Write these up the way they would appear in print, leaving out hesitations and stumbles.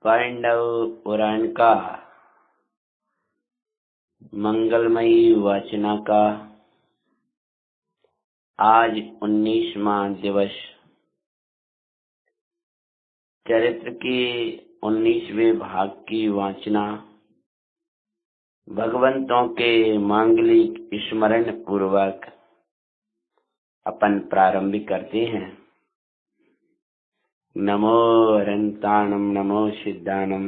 पांडव पुराण का मंगलमयी वाचना का आज 19वां दिवस। चरित्र के 19वें भाग की वाचना भगवंतों के मांगलिक स्मरण पूर्वक अपन प्रारंभ करते हैं। नमो अरंताणम, नमो सिद्धानम,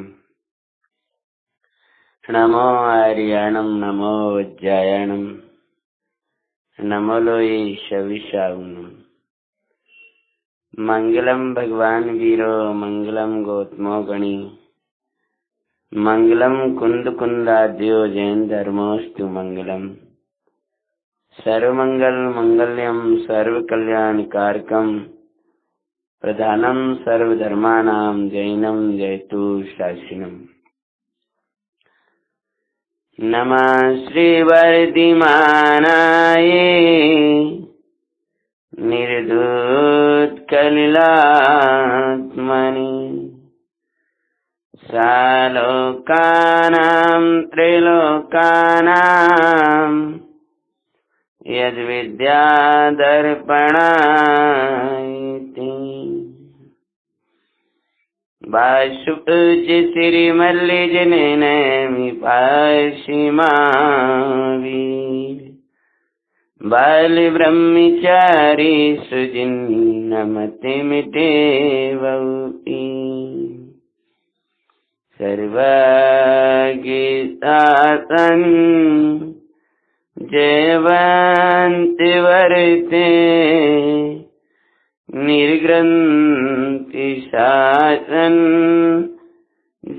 नमो आर्याणम, नमो उज्जयनम, नमो लोये शविशाउनम। मंगलम भगवान वीरो, मंगलम गौतमो गणी, मंगलम कुंद कुंदाद्यो जैन धर्मोस्तु मंगलम। सर्वमंगल मंगल्यम सर्व कल्याण कारकम, प्रधानम सर्वधर्मानां जैनम जयतु शासिनम। नमः श्री वर्धिमानाय निर्धूत कलिलात्मनि, सालोकानां त्रैलोकानां यद्विद्यादर्पणायते। वासुपूज्य श्री मल्लिजनैनमि पाशिमावीर, बाल ब्रह्मचारी सुजिन्नमति मिटे वौती। सर्वगीतासन जयवन्ति वर्ते, निर्ग्रन्थि शासन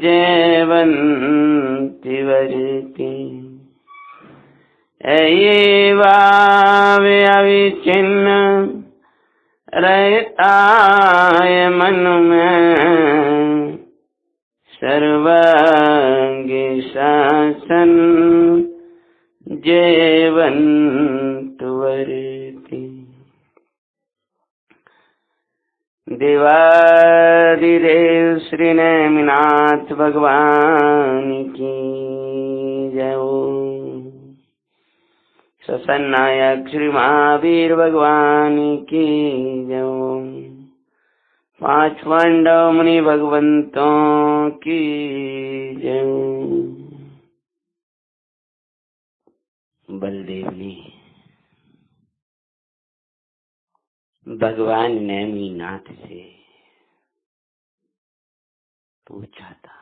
जयवन्ति वर्ते। एवावे अविच्छिन्न रहताय मन में, सर्वांगी शासन जयवन्तु वर्ते। देवादिदेव श्री नेमिनाथ भगवान की जय। ससन्नायक श्री महावीर भगवान की जय। पांच पांडव मुनि भगवंतों की जय। बलदेव ने भगवान नेमिनाथ से पूछा था,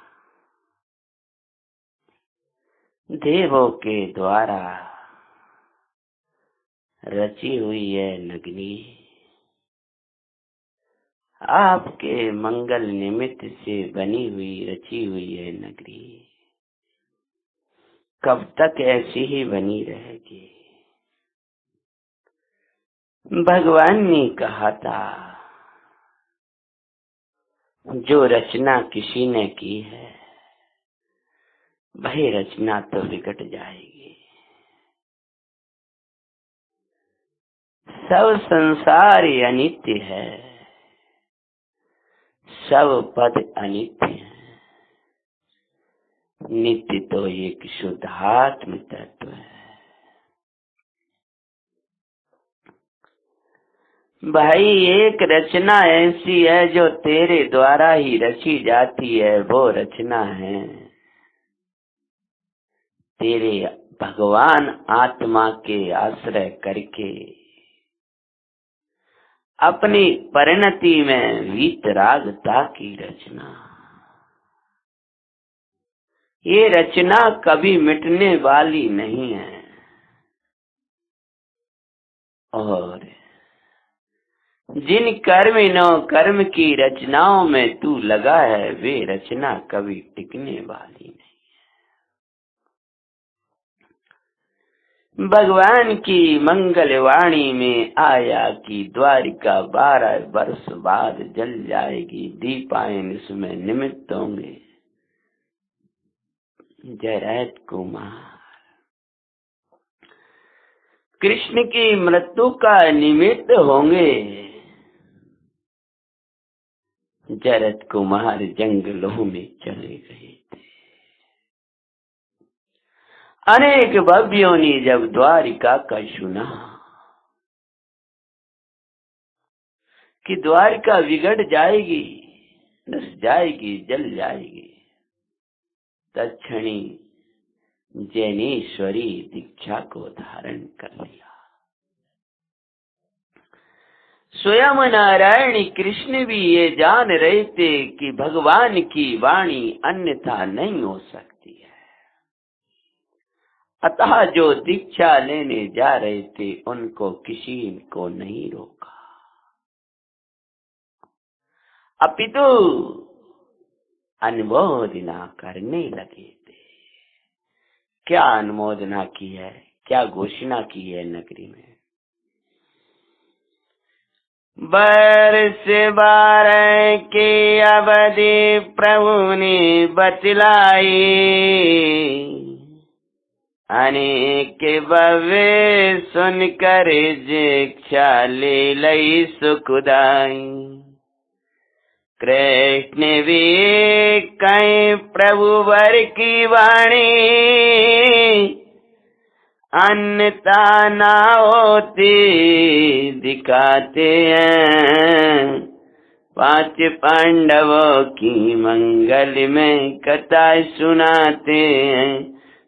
देवों के द्वारा रची हुई है नगरी, आपके मंगल निमित्त से बनी हुई रची हुई है नगरी, कब तक ऐसी ही बनी रहेगी? भगवान ने कहा था, जो रचना किसी ने की है वही रचना तो विकट जाएगी। सब संसार अनित्य है, सब पद अनित्य है, नित्य तो एक शुद्धात्म तत्व है। भाई, एक रचना ऐसी है जो तेरे द्वारा ही रची जाती है, वो रचना है तेरे भगवान आत्मा के आश्रय करके अपनी परिणति में वीतरागता की रचना। ये रचना कभी मिटने वाली नहीं है, और जिन कर्म की रचनाओं में तू लगा है, वे रचना कभी टिकने वाली नहीं। भगवान की मंगलवाणी में आया कि द्वारिका 12 वर्ष बाद जल जाएगी, दीपायन इसमें निमित्त होंगे। जयरथ कुमार कृष्ण की मृत्यु का निमित्त होंगे। जरत कुमार जंगलों में चले गए थे। अनेक भव्यों ने जब द्वारिका का सुना कि द्वारिका बिगड़ जाएगी, नस जाएगी, जल जाएगी, तत्क्षणी जैनेश्वरी दीक्षा को धारण कर लिया। स्वयं नारायण कृष्ण भी ये जान रहे थे कि भगवान की वाणी अन्यथा नहीं हो सकती है, अतः जो दीक्षा लेने जा रहे थे उनको किसी को नहीं रोका, अपितु अनुमोदना करने लगे थे। क्या अनुमोदना की है, क्या घोषणा की है नगरी में? वर्ष 12 के अवधि प्रभु ने बतलाई, अनेक भव्य सुनकर दीक्षा ले लई सुखदाई। कृष्ण भी कहीं प्रभु वर की वाणी, अन्यथा ना होती दिखाते हैं। 5 पांडवों की मंगल में कथा सुनाते हैं,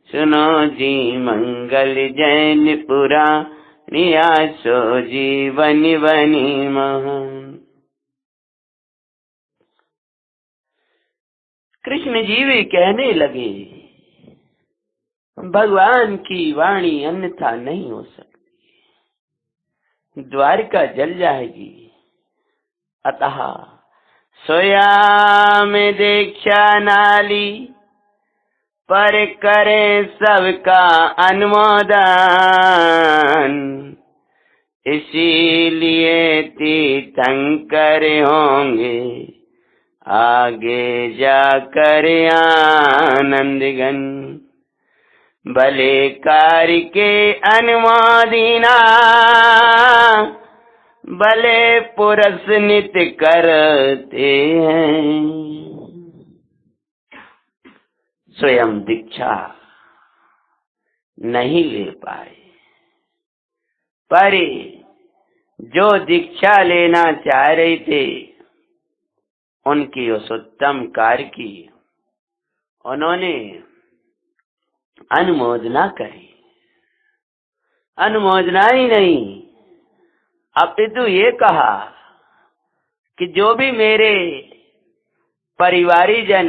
सुनो जी मंगल जैन पुराणी, आसो जीवन बनी महान। कृष्ण जी भी कहने लगे, भगवान की वाणी अन्यथा नहीं हो सकती, द्वारिका जल जाएगी, अतः स्वयं दीक्षा नाली पर करे सबका अनुमोदन। इसीलिए तीर्थंकर होंगे आगे जाकर आनंदगन। भले कार्य के अनुमोदिना, भले पुरुष नित्य करते हैं। स्वयं दीक्षा नहीं ले पाए, पर जो दीक्षा लेना चाह रहे थे उनकी उस उत्तम कार्य की उन्होंने अनुमोदना करी। अनुमोदना ही नहीं, अपितु ये कहा कि जो भी मेरे परिवारीजन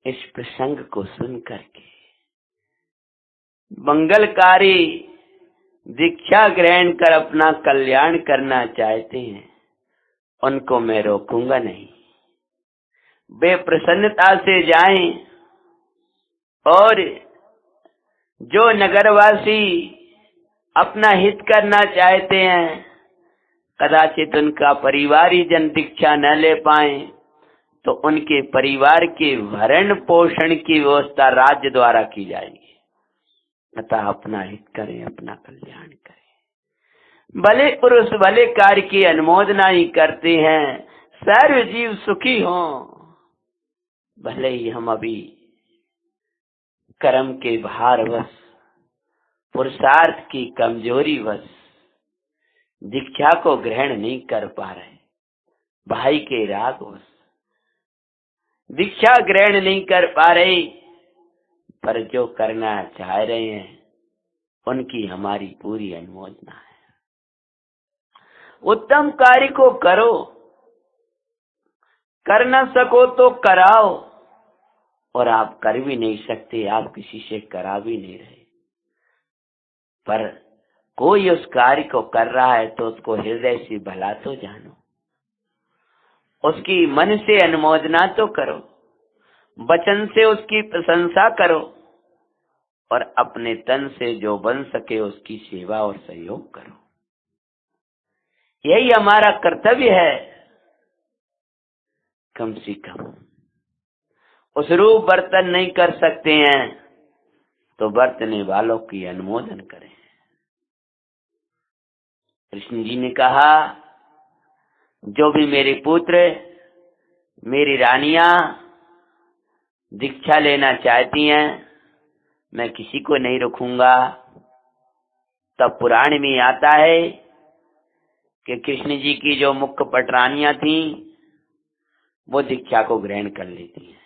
इस प्रसंग को सुन करके मंगलकारी दीक्षा ग्रहण कर अपना कल्याण करना चाहते हैं, उनको मैं रोकूंगा नहीं। वे प्रसन्नता से जाएं, और जो नगरवासी अपना हित करना चाहते हैं, कदाचित उनका परिवारी जन दीक्षा न ले पाए, तो उनके परिवार के भरण पोषण की व्यवस्था राज्य द्वारा की जाएगी। अतः अपना हित करें, अपना कल्याण करें। भले पुरुष भले कार्य की अनुमोदना ही करते हैं, सर्व जीव सुखी हों। भले ही हम अभी कर्म के भारवश, पुरुषार्थ की कमजोरी वश दीक्षा को ग्रहण नहीं कर पा रहे, भाई के राग वश दीक्षा ग्रहण नहीं कर पा रहे, पर जो करना चाह रहे हैं उनकी हमारी पूरी अनुमोदना है। उत्तम कार्य को करो, कर न सको तो कराओ, और आप कर भी नहीं सकते, आप किसी से करा भी नहीं रहे, पर कोई उस कार्य को कर रहा है तो उसको हृदय से भला तो जानो, उसकी मन से अनुमोदना तो करो, वचन से उसकी प्रशंसा करो, और अपने तन से जो बन सके उसकी सेवा और सहयोग करो। यही हमारा कर्तव्य है। कम से कम उस रूप बर्तन नहीं कर सकते हैं तो बर्तने वालों की अनुमोदन करें। कृष्ण जी ने कहा, जो भी मेरे पुत्र मेरी रानियां दीक्षा लेना चाहती हैं, मैं किसी को नहीं रोकूंगा। तब पुराण में आता है कि कृष्ण जी की जो मुख्य पटरानियां थीं वो दीक्षा को ग्रहण कर लेती हैं।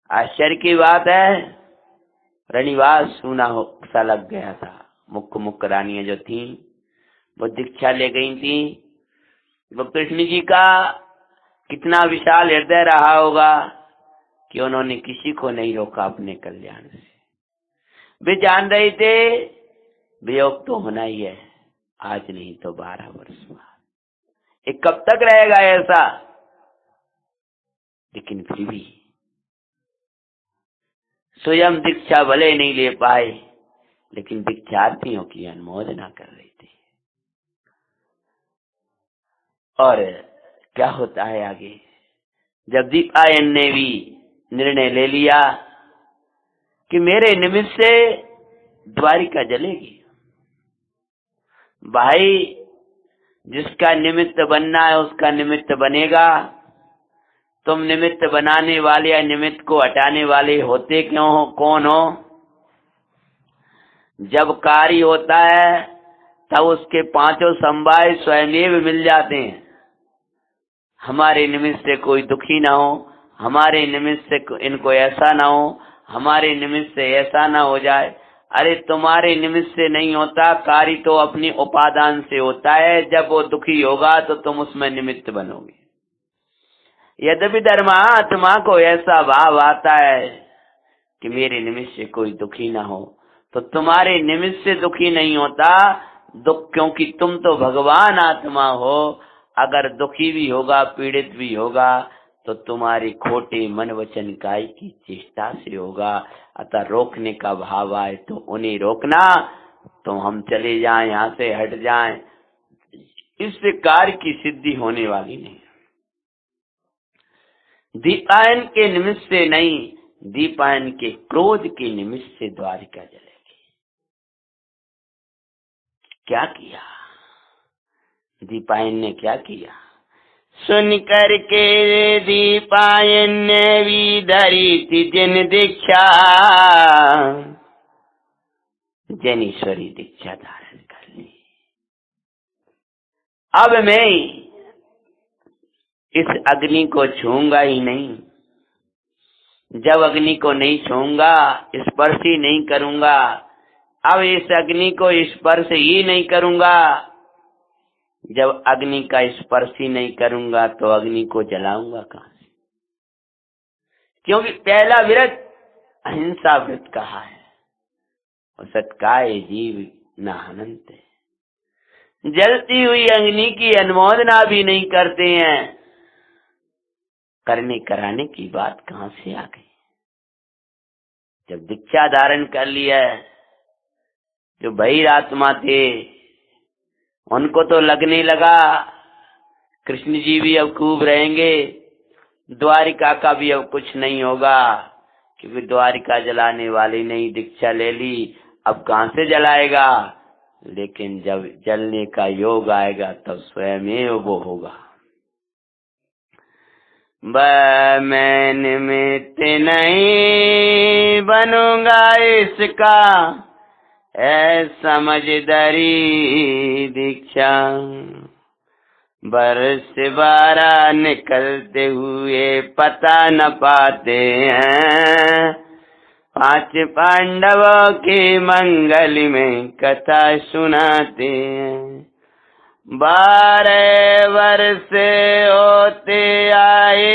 आश्चर्य की बात है, रनिवास सूना सा लग गया था। मुख्य रानियां जो थीं वो दीक्षा ले गई थी। वो कृष्ण जी का कितना विशाल हृदय रहा होगा कि उन्होंने किसी को नहीं रोका अपने कल्याण से। वे जान रहे थे वियोग तो होना ही है, आज नहीं तो 12 वर्ष बाद। ये कब तक रहेगा ऐसा? लेकिन फिर भी स्वयं दीक्षा भले नहीं ले पाए, लेकिन दीक्षार्थियों की अनुमोदना कर रही थी। और क्या होता है आगे? जब दीपायन ने भी निर्णय ले लिया कि मेरे निमित्त से द्वारिका जलेगी। भाई, जिसका निमित्त बनना है उसका निमित्त बनेगा। तुम निमित्त बनाने वाले या निमित्त को हटाने वाले होते क्यों हो? कौन हो? जब कार्य होता है तब उसके पांचों समवाय स्वयं मिल जाते हैं। हमारे निमित्त से कोई दुखी ना हो, हमारे निमित्त से इनको ऐसा ना हो, हमारे निमित्त से ऐसा ना हो जाए। अरे तुम्हारे निमित्त से नहीं होता, कार्य तो अपनी उपादान से होता है। जब वो दुखी होगा तो तुम उसमें निमित्त बनोगे। यद्यपि धर्मात्मा को ऐसा भाव आता है कि मेरे निमित्त से कोई दुखी ना हो, तो तुम्हारे निमित्त से दुखी नहीं होता दुख, क्योंकि तुम तो भगवान आत्मा हो। अगर दुखी भी होगा, पीड़ित भी होगा, तो तुम्हारे खोटे मन वचन काय की चेष्टा से होगा। अतः रोकने का भाव आए तो उन्हें रोकना, तो हम चले जाएं, यहाँ से हट जाएं, इससे कार्य की सिद्धि होने वाली नहीं। दीपायन के निमित्त से नहीं, दीपायन के क्रोध के निमित्त से द्वारिका जलेगी। क्या किया दीपायन ने? क्या किया? सुन करके दीपायन ने भी धरी थी जिन दीक्षा, जैनेश्वरी दीक्षा धारण कर ली। अब मैं इस अग्नि को छूंगा ही नहीं। जब अग्नि को नहीं छूंगा, स्पर्श ही नहीं करूंगा, अब इस अग्नि को स्पर्श ही नहीं करूंगा। जब अग्नि का स्पर्श ही नहीं करूंगा तो अग्नि को जलाऊंगा कहां से? क्योंकि पहला व्रत अहिंसा व्रत कहा है, और सत्काय जीव न अनंत है। जलती हुई अग्नि की अनुमोदना भी नहीं करते हैं, करने कराने की बात कहां से आ गई? जब दीक्षा धारण कर लिया है, जो बहिर आत्मा थे उनको तो लगने लगा कृष्ण जी भी अब खूब रहेंगे, द्वारिका का भी अब कुछ नहीं होगा, क्योंकि द्वारिका जलाने वाली नहीं, दीक्षा ले ली, अब कहां से जलाएगा? लेकिन जब जलने का योग आएगा तब स्वयं वो होगा। मैं निमित्त नहीं बनूंगा इसका, है समझदारी दीक्षा। बरस 12 निकलते हुए पता न पाते हैं, 5 पांडवों के मंगल में कथा सुनाते हैं। 12 वर्ष होते आए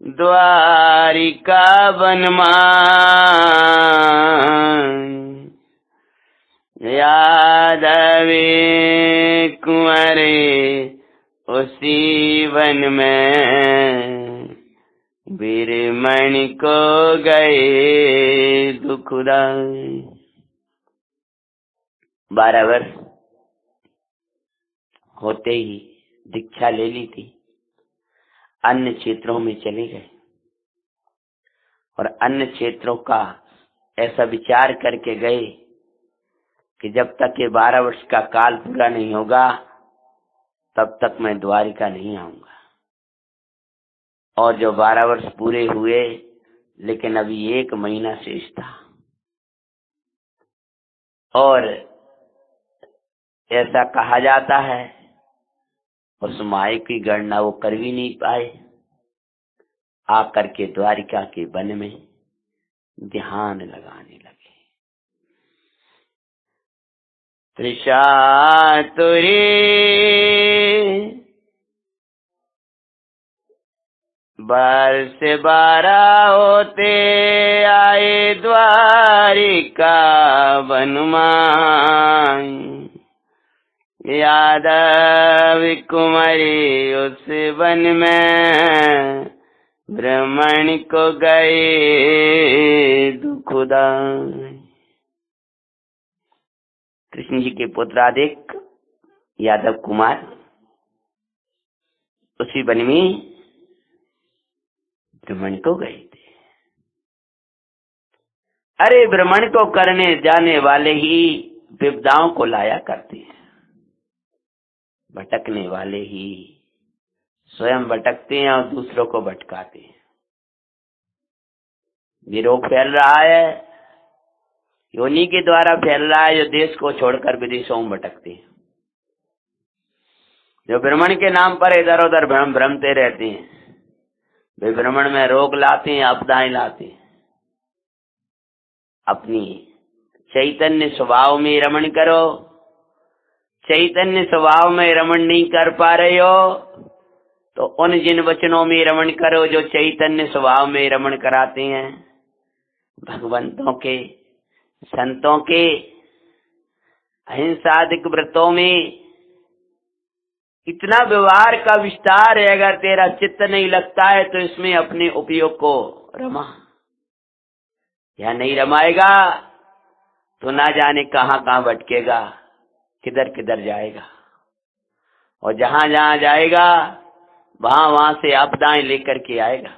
द्वारिका वनमान, यादवे कुंवरे उसी वन में, वीरमणि को गए दुखुदाई। 12 वर्ष होते ही दीक्षा ले ली थी, अन्य क्षेत्रों में चले गए और अन्य क्षेत्रों का ऐसा विचार करके गए कि जब तक ये 12 वर्ष का काल पूरा नहीं होगा तब तक मैं द्वारिका नहीं आऊंगा। और जो 12 वर्ष पूरे हुए, लेकिन अभी 1 महीना शेष था, और ऐसा कहा जाता है उस माए की गणना वो कर भी नहीं पाए। आकर के द्वारिका के वन में ध्यान लगाने लगे। तृषा तुरी वर्ष 12 होते आए द्वारिका वनमान, यादव कुमारी उस वन में ब्राह्मण को गए दुखदाई। कृष्ण जी के पुत्राधिक यादव कुमार उसी वन में ब्राह्मण को गए थे। अरे ब्राह्मण को करने जाने वाले ही विपदाओं को लाया करते हैं, भटकने वाले ही स्वयं भटकते हैं और दूसरों को भटकाते हैं। ये रोग फैल रहा है, योनि के द्वारा फैल रहा है, जो देश को छोड़कर विदेशों में भटकते हैं, जो ब्राह्मण के नाम पर इधर उधर भ्रमते रहते हैं, वे ब्राह्मण में रोग लाते हैं, आपदाएं लाते हैं। अपनी चैतन्य स्वभाव में रमण करो। चैतन्य स्वभाव में रमण नहीं कर पा रहे हो तो उन जिन वचनों में रमण करो जो चैतन्य स्वभाव में रमण कराते हैं, भगवंतों के, संतों के अहिंसादिक व्रतों में इतना व्यवहार का विस्तार है। अगर तेरा चित्त नहीं लगता है तो इसमें अपने उपयोग को रमा, या नहीं रमाएगा तो ना जाने कहां कहां भटकेगा, किधर किधर जाएगा, और जहां जहां जाएगा वहां से आपदाएं लेकर के आएगा।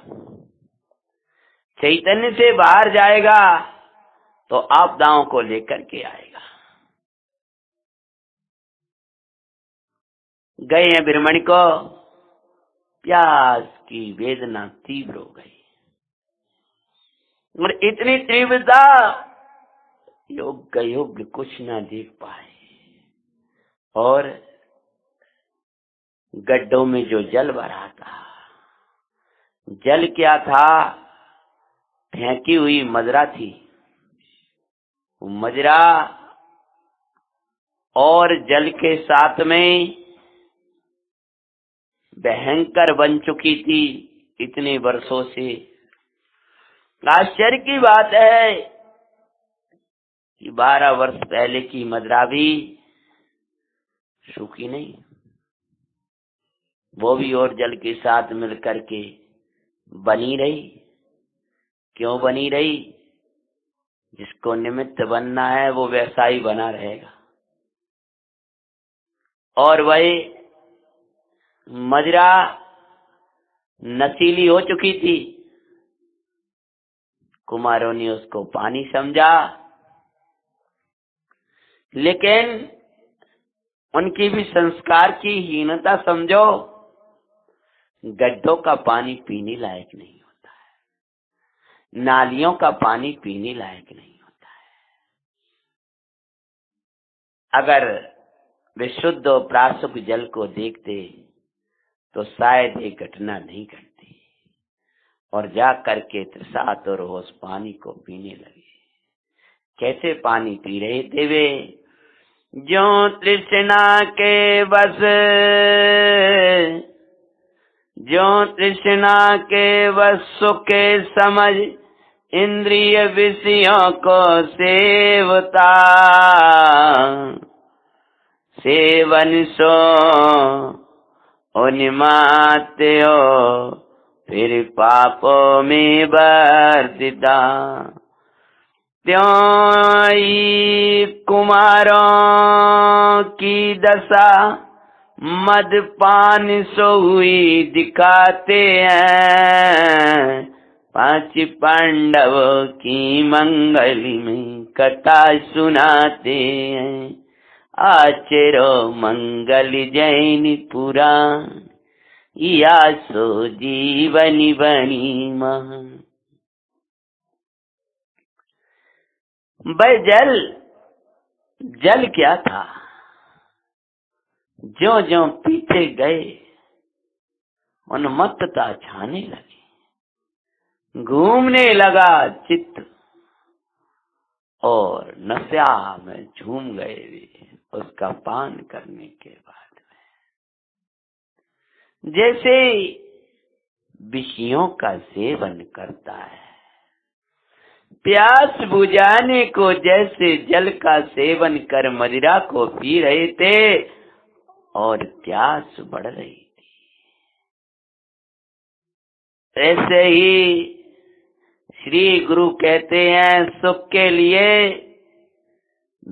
चैतन्य से बाहर जाएगा तो आपदाओं को लेकर के आएगा। गए हैं ब्राह्मण को, प्यास की वेदना तीव्र हो गई, और इतनी तीव्रता योग्य कुछ ना देख पाए, और गड्ढों में जो जल भरा था, जल क्या था? फेंकी हुई मदिरा थी। मदिरा और जल के साथ में भयंकर बन चुकी थी इतने वर्षों से। आश्चर्य की बात है कि 12 वर्ष पहले की मदिरा भी सूखी नहीं, वो भी और जल के साथ मिलकर के बनी रही। क्यों बनी रही? जिसको निमित्त बनना है वो वैसा ही बना रहेगा। और वही मदिरा नशीली हो चुकी थी। कुमारों ने उसको पानी समझा, लेकिन उनकी भी संस्कार की हीनता समझो। गड्ढों का पानी पीने लायक नहीं होता है, नालियों का पानी पीने लायक नहीं होता है। अगर विशुद्ध और प्राशुद्ध जल को देखते तो शायद ये घटना नहीं घटती, और जा करके तृषात और होश पानी को पीने लगे। कैसे पानी पी रहे थे वे? जो तृष्णा के बस, जो तृष्णा के बस सुखे समझ इंद्रिय विषयों को सेवता। सेवन सो उन्मात्य हो फिर पापों में वर्तिता। त्यों ही कुमारों की दशा मदपान सो हुई दिखाते हैं। 5 पांडव की मंगली में कथा सुनाते हैं। आचरो मंगल जैन पुराण, या सो जीवन बनी महान। भाई जल क्या था? ज्यों ज्यों पीछे गए उन्मत्तता छाने लगी, घूमने लगा चित्त और नशा में झूम गए वे उसका पान करने के बाद में। जैसे विषयों का सेवन करता है, प्यास बुझाने को जैसे जल का सेवन कर मदिरा को पी रहे थे और प्यास बढ़ रही थी, ऐसे ही श्री गुरु कहते हैं सुख के लिए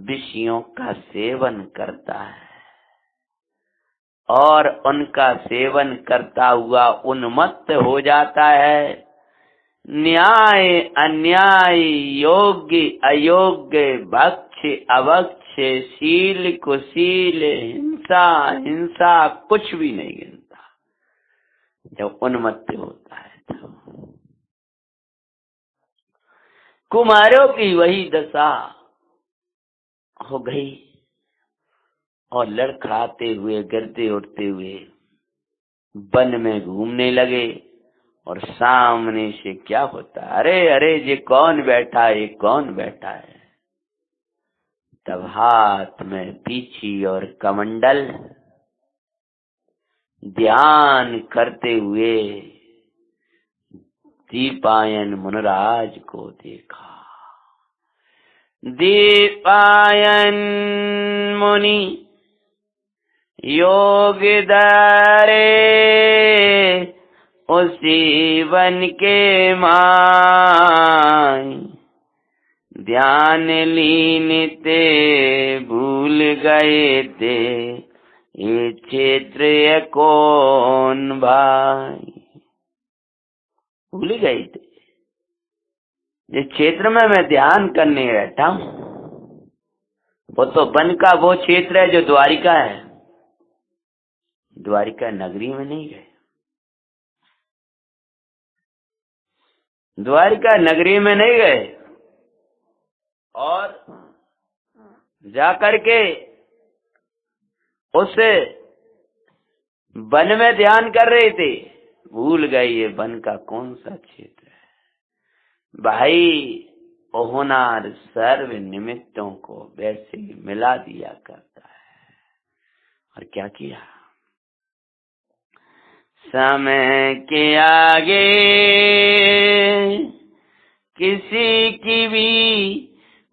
विषयों का सेवन करता है और उनका सेवन करता हुआ उन्मत्त हो जाता है। न्याय अन्याय, योग्य अयोग्य, भक्ष अभक्ष, शील कुशील, हिंसा हिंसा कुछ भी नहीं गिनता जब उन्मत्त होता है तब। कुमारों की वही दशा हो गई और लड़खड़ाते हुए गिरते उठते हुए वन में घूमने लगे और सामने से क्या होता, अरे अरे ये कौन बैठा है, ये कौन बैठा है? तब हाथ में पीछी और कमंडल ध्यान करते हुए दीपायन मुनराज को देखा। दीपायन मुनि योग धरे उसी वन के माय, ध्यान लीन ते भूल गए थे ये क्षेत्र ये कौन भाई। भूल गए थे जिस क्षेत्र में मैं ध्यान करने बैठा हूं वो तो वन का वो क्षेत्र है जो द्वारिका है। द्वारिका नगरी में नहीं गए, द्वारिका नगरी में नहीं गए और जाकर के उस वन में ध्यान कर रहे थे। भूल गए ये वन का कौन सा क्षेत्र है। भाई होनार सर्व निमित्तों को वैसे ही मिला दिया करता है। और क्या किया, समय के आगे किसी की भी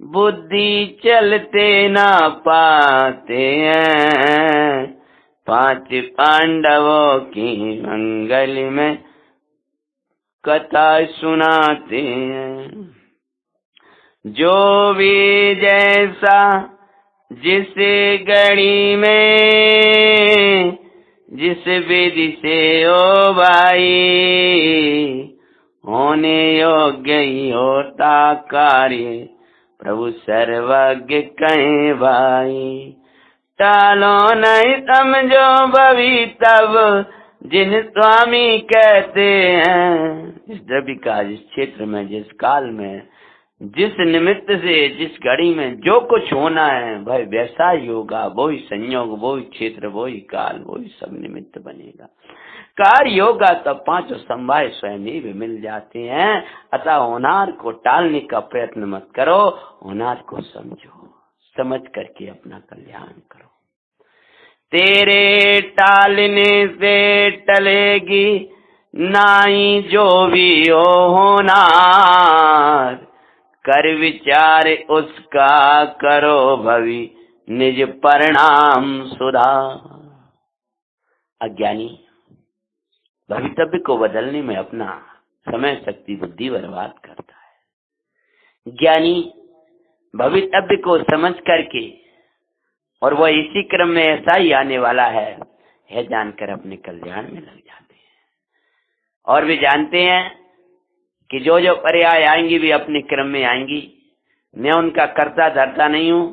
बुद्धि चलते ना पाते हैं। 5 पांडवों की मंगल में कथा सुनाते हैं। जो भी जैसा जिस घड़ी में जिस विधि से ओ भाई, होने योग्य ही होता कार्य प्रभु सर्वज्ञ कहे भाई। टालो नहीं समझो भवितव्य जिन स्वामी कहते हैं। जिस द्रव्य का जिस क्षेत्र में जिस काल में जिस निमित्त से जिस घड़ी में जो कुछ होना है भाई वैसा ही होगा। वही संयोग, वही क्षेत्र, वही काल, वही सब निमित्त बनेगा। कार्य होगा तब 5 संभाय स्वयं ही भी मिल जाते हैं। अतः होनार को टालने का प्रयत्न मत करो, होनार को समझो, समझ करके अपना कल्याण करो। तेरे टालने से टलेगी नाई जो भी हो होनार, कर विचार उसका करो भवि निज परिणाम सुधार। अज्ञानी भवितव्य को बदलने में अपना समय शक्ति बुद्धि बर्बाद करता है। ज्ञानी भवितव्य को समझ करके और वह इसी क्रम में ऐसा ही आने वाला है जानकर अपने कल्याण में लग जाते हैं। और भी जानते हैं कि जो जो पर्याय आएंगी भी अपने क्रम में आएंगी। मैं उनका कर्ता धरता नहीं हूं,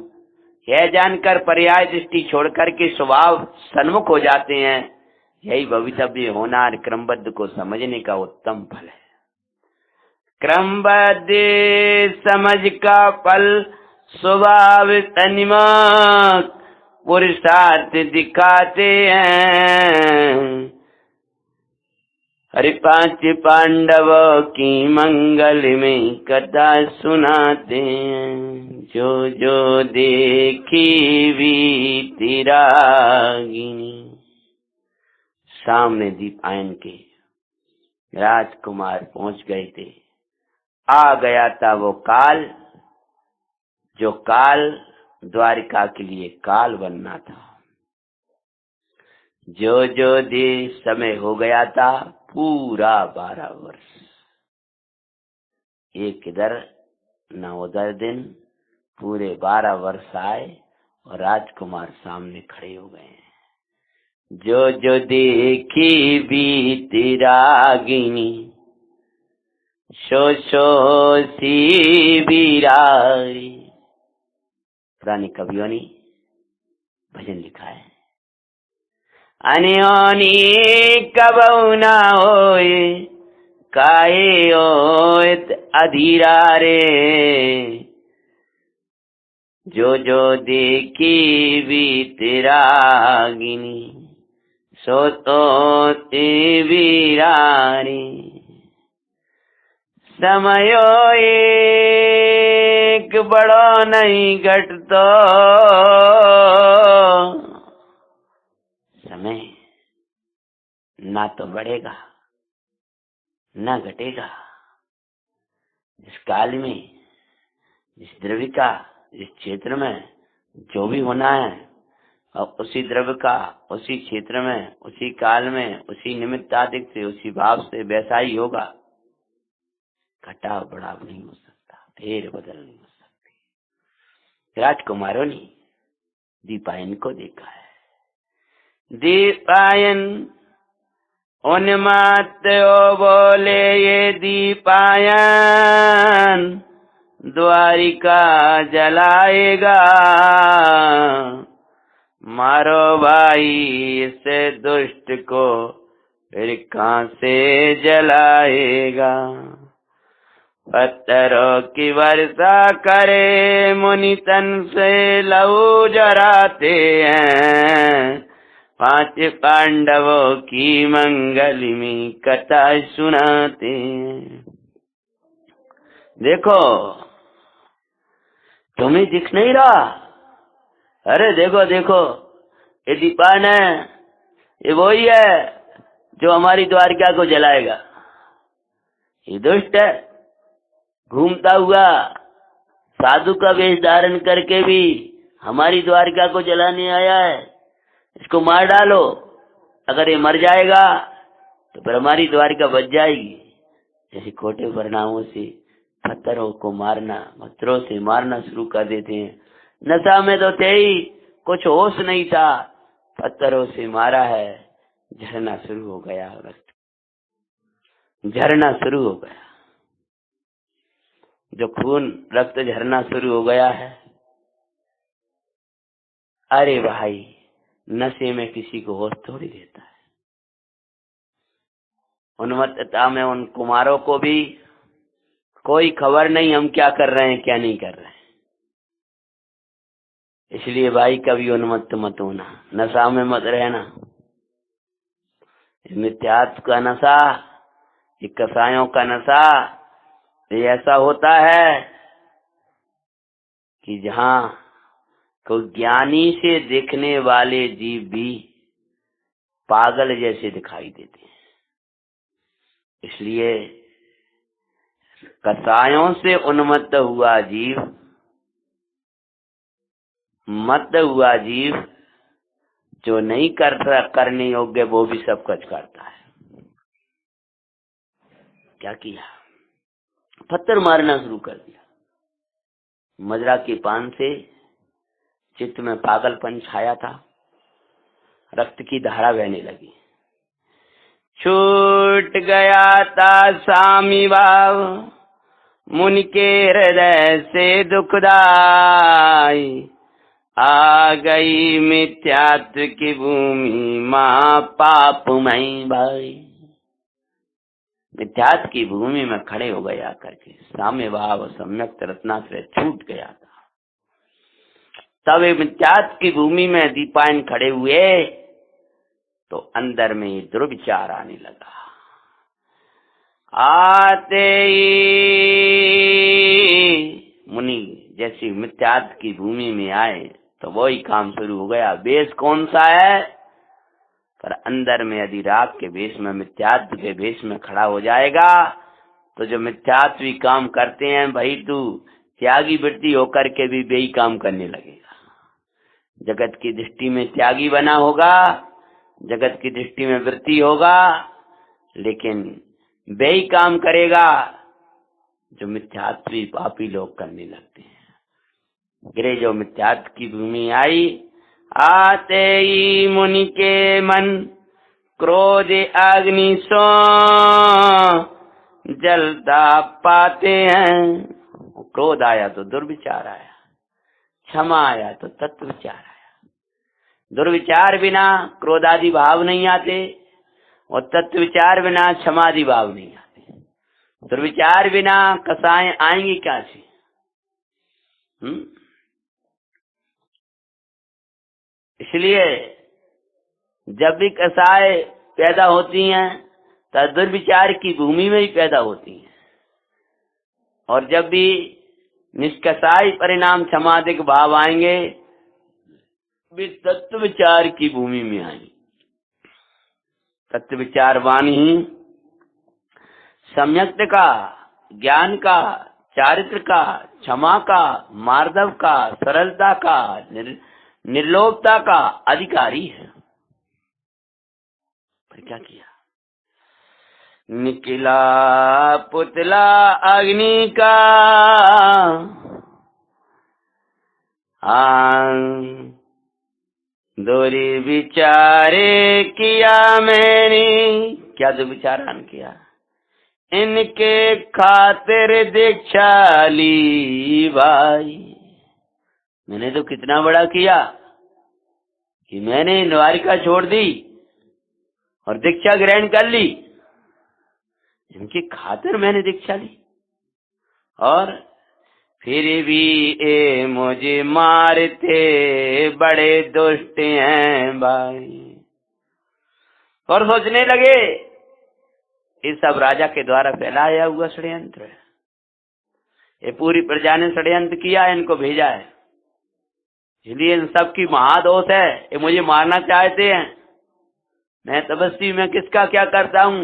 यह जानकर पर्याय दृष्टि छोड़कर के स्वभाव सन्मुख हो जाते हैं। यही भवितव्य होनार क्रमबद्ध को समझने का उत्तम फल है। क्रमबद्ध समझ का फल स्वभाव तन्मक पुरुषार्थ दिखाते हैं। अरे पांच पांडवों की मंगल में कथा सुनाते हैं। जो जो देखी भी रागिनी। सामने दीपायन के राजकुमार पहुंच गए थे। आ गया था वो काल, जो काल द्वारिका के लिए काल बनना था। जो जो दे समय हो गया था पूरा 12 वर्ष। एक इधर न उधर दिन, पूरे 12 वर्ष आए और राजकुमार सामने खड़े हो गए हैं। जो जो देखी बीती रागिनी, सो सो सी बिरारी। पुरानी कवियों ने भजन लिखा है। अनियोनी कबहु न होए, काहे ओत अधीरा रे। जो जो देखी बीती रागिनी, सो तो बिरारी। समयो एक बड़ो नहीं घटतो, समय ना तो बढ़ेगा ना घटेगा। जिस काल में, जिस द्रव्य का, जिस क्षेत्र में जो भी होना है, और उसी द्रव्य का उसी क्षेत्र में, उसी काल में, उसी निमित्त आदि से, उसी भाव से वैसा ही होगा। घटाव बढ़ाव नहीं हो सकता, फेर बदल नहीं हो सकती। राजकुमारों ने दीपायन को देखा है। दीपायन उन्मत्त बोले, ये दीपायन द्वारिका जलाएगा। मारो भाई इसे दुष्ट को, फिर कहां से जलाएगा। पत्थरों की वर्षा करे, मुनि तन से लहू जराते हैं। पांच पांडवों की मंगल में कथा सुनाते हैं। देखो, तुम्हें दिख नहीं रहा? अरे देखो देखो, ये दीपान है, ये वही है जो हमारी द्वारिका को जलाएगा। ये दुष्ट है, घूमता हुआ साधु का वेश धारण करके भी हमारी द्वारिका को जलाने आया है। इसको मार डालो। अगर ये मर जाएगा तो फिर हमारी द्वारिका बच जाएगी। जैसे खोटे परिणामों से पत्थरों को मारना, पत्थरों से मारना शुरू कर देते हैं। नशा में तो थे ही, कुछ होश नहीं था, पत्थरों से मारा है, झरना शुरू हो गया, झरना शुरू हो गया। जो खून रक्त झरना शुरू हो गया है। अरे भाई, नशे में किसी को होश थोड़ी रहता है। उन्मत्तता में उन कुमारों को भी कोई खबर नहीं हम क्या कर रहे हैं, क्या नहीं कर रहे हैं। इसलिए भाई कभी उन्मत्त मत होना, नशा में मत रहना। मिथ्यात्व का नशा, ये कसायों का नशा, ये ऐसा होता है कि जहां कोई ज्ञानी से दिखने वाले जीव भी पागल जैसे दिखाई देते हैं। इसलिए कसायों से उन्मत्त हुआ जीव, मत हुआ जीव, जो नहीं करने योग्य वो भी सब कुछ करता है। क्या किया? पत्थर मारना शुरू कर दिया। मदिरा के पान से चित्त में पागलपन छाया था, रक्त की धारा बहने लगी। छूट गया था स्वामी भाव, मुनि के हृदय से दुखदाई। आ गई मिथ्यात्व की भूमि माँ पापमयी भाई। मिथ्यात्व की भूमि में खड़े हो गए आकर के, साम्य भाव और सम्यक रत्नाश्रय छूट गया था। तब एक मिथ्यात्व की भूमि में दीपायन खड़े हुए तो अंदर में ये दुर्विचार आने लगा। आते ही मुनि जैसी मिथ्यात्व की भूमि में आए तो वही काम शुरू हो गया। वेश कौन सा है? पर अंदर में यदि राग के वेश में, मिथ्यात्व के वेश में खड़ा हो जाएगा तो जो मिथ्यात्वी काम करते हैं भाई, तू त्यागी वृत्ति होकर के भी बेही काम करने लगेगा। जगत की दृष्टि में त्यागी बना होगा, जगत की दृष्टि में वृत्ति होगा, लेकिन बेही काम करेगा जो मिथ्यात्वी पापी लोग करने लगते हैं। गिरे जो मिथ्यात्व की भूमि आई, आते ही मुनि के मन क्रोध अग्नि सो जलता पाते हैं। क्रोध आया तो दुर्विचार आया, क्षमा आया तो तत्व विचार आया। दुर्विचार बिना क्रोधादि भाव नहीं आते और तत्व विचार बिना क्षमादि भाव नहीं आते। दुर्विचार बिना कसाएं आएंगी क्या से? इसलिए जब भी कसाए पैदा होती हैं तो दुर्विचार की भूमि में ही पैदा होती हैं, और जब भी निष्कसाई परिणाम क्षमादिक भाव आएंगे वे तत्व विचार की भूमि में आएंगे। तत्व विचारवान ही सम्यक्ता का, ज्ञान का, चारित्र का, क्षमा का, मार्दव का, सरलता का, निर्लोभता का अधिकारी है। पर क्या किया? निकला पुतला अग्नि का, दोरी विचारे किया मैंने। क्या दो विचारान किया? इनके खातिर दीक्षा ली भाई। मैंने तो कितना बड़ा किया कि मैंने द्वारिका छोड़ दी और दीक्षा ग्रहण कर ली। इनकी खातिर मैंने दीक्षा ली, और फिर भी ये मुझे मारते बड़े दुष्ट हैं भाई। और सोचने लगे ये सब राजा के द्वारा फैलाया हुआ षड्यंत्र है, ये पूरी प्रजा ने षड्यंत्र किया, इनको भेजा है, इसलिए इन सबकी महादोष है, ये मुझे मारना चाहते हैं। मैं तपस्वी में किसका क्या करता हूँ,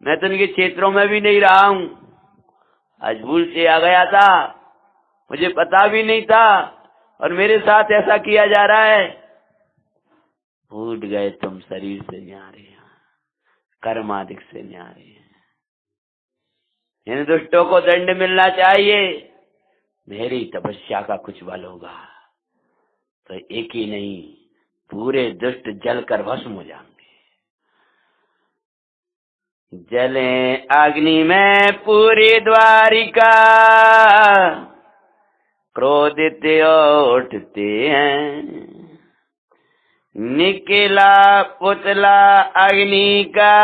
मैं तो इनके क्षेत्रों में भी नहीं रहा हूँ। आज भूल से आ गया था, मुझे पता भी नहीं था, और मेरे साथ ऐसा किया जा रहा है। भूल गए तुम शरीर से न्यारे, कर्मादिक से न्यारे हैं। इन दुष्टों को दंड मिलना चाहिए। मेरी तपस्या का कुछ बल होगा तो एक ही नहीं, पूरे दुष्ट जलकर भस्म हो जाएंगे। जले अग्नि में पूरी द्वारिका, क्रोधित उठते हैं। निकला पुतला अग्नि का,